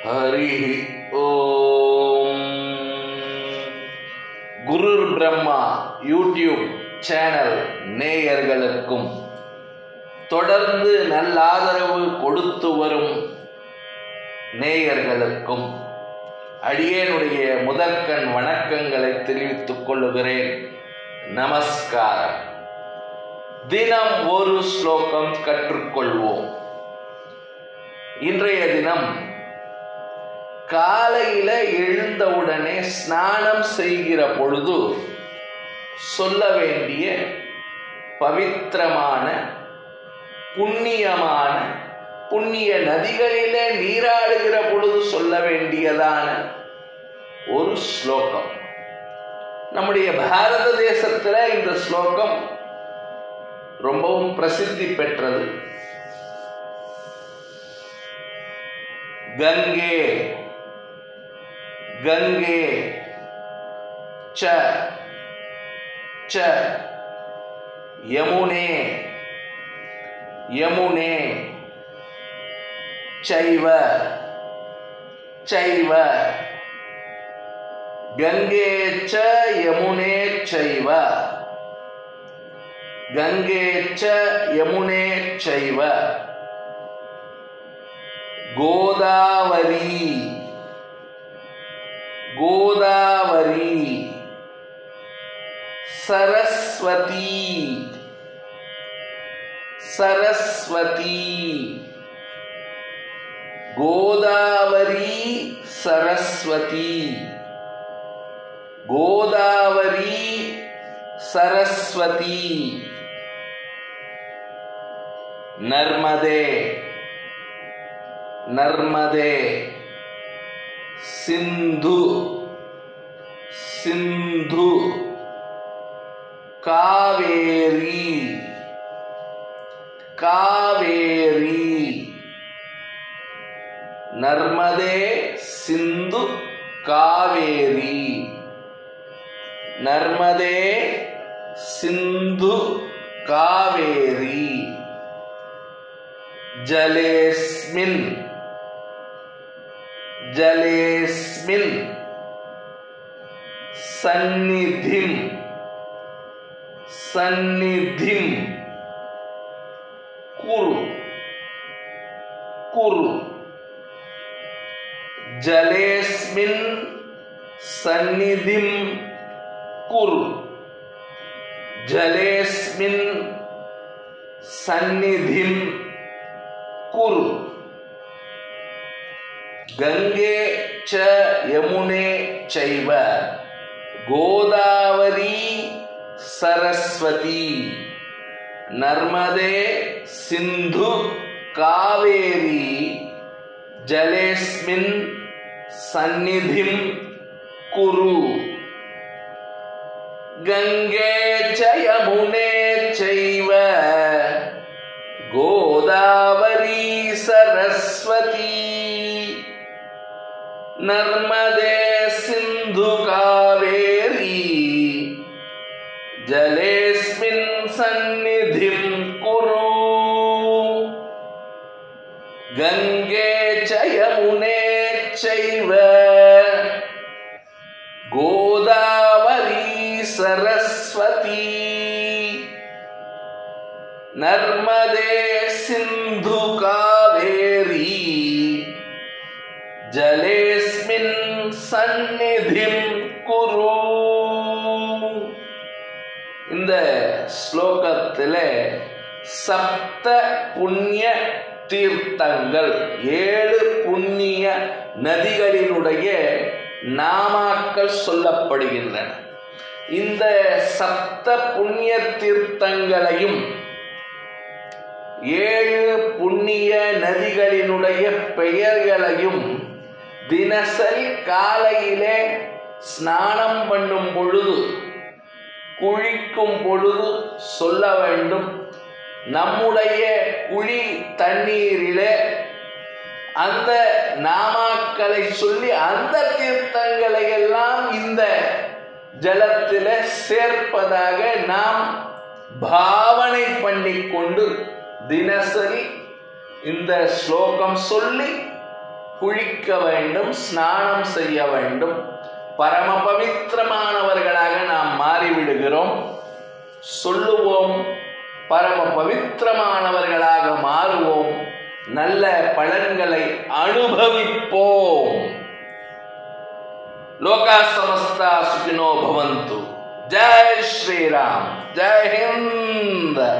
ஹரி ஓம். குருர் Brahma YouTube channel நேயர்களுக்கும் தொடர்ந்து நல்ல ஆதரவு கொடுத்து வரும் நேயர்களுக்கும் அடியேனுடைய முதற்கண் வணக்கங்களை தெரிவித்துக் கொள்ளுகிறேன். நமஸ்காரம். தினம் ஒரு ஸ்லோகம் கற்றுக்கொள்வோம். இன்றைய தினம் காலையில எழுந்தவுடனே ஸ்நானம் செய்கிற பொழுது சொல்ல வேண்டிய பவித்திரமான புண்ணிய நதிகளிலே நீராடுகிற பொழுது சொல்ல வேண்டியதான ஒரு ஸ்லோகம். நம்முடைய பாரத தேசத்தில் இந்த ஸ்லோகம் ரொம்பவும் பிரசித்தி பெற்றது. கங்கே கங்கே ச ச யமுனே யமுனே சைவ சைவ கங்கே ச யமுனே சைவ கங்கே ச யமுனே சைவ கோதாவரி கோதாவரி சரஸ்வதி சரஸ்வதி கோதாவரி சரஸ்வதி கோதாவரி சரஸ்வதி நர்மதே நர்மதே சிந்து சிந்து காவேரி காவேரி நர்மதே சிந்து காவேரி நர்மதே சிந்து காவேரி ஜலேஸ்மின் ஜலேஸ்மின் சந்நிதிம் சந்நிதிம் குரு குரு ஜலேஸ்மின் சந்நிதிம் குரு ஜலேஸ்மின் சந்நிதிம் குரு கங்கே ச யமுனே சைவ கோதாவரி சரஸ்வதி நர்மதே சிந்து காவேரி ஜலேஸ்மின் சந்நிதிம் குரு கங்கே ச யமுனே சைவ கோதாவரி சரஸ்வதி நர்மதே சிந்து காவேரி ஜலேஸ்மின் சந்நிதிம் குரு கங்கே ச யமுனே சைவ கோதாவரி சரஸ்வதி நர்மதே சிந்து காவேரி ஜலேஸ்மின் சந்நிதிம் குரு. இந்த ஸ்லோகத்தில் சப்த புண்ணிய தீர்த்தங்கள் 7 புண்ணிய நதிகளினுடைய நாமாக்கள் சொல்லப்படுகின்றன. இந்த சப்த புண்ணிய தீர்த்தங்களையும் 7 புண்ணிய நதிகளினுடைய பெயர்களையும் தினசரி காலையிலே ஸ்நானம் பண்ணும் பொழுது குளிக்கும் பொழுது சொல்ல வேண்டும். நம்முடைய குளி தண்ணீரிலே அந்த நாமாக்களை சொல்லி அந்த தீர்த்தங்களை எல்லாம் இந்த ஜலத்தில சேர்ப்பதாக நாம் பாவனை பண்ணிக்கொண்டு தினசரி இந்த ஸ்லோகம் சொல்லி குளிக்க வேண்டும், ஸ்நானம் செய்ய வேண்டும். பரம பவித்திரமானவர்களாக நாம் மாறிவிடுகிறோம். சொல்லுவோம், பரம பவித்திரமானவர்களாக மாறுவோம், நல்ல பலன்களை அனுபவிப்போம். லோகா சமஸ்தா சுகினோ பவந்து. ஜெய் ஸ்ரீராம். ஜெய் ஹிந்த்.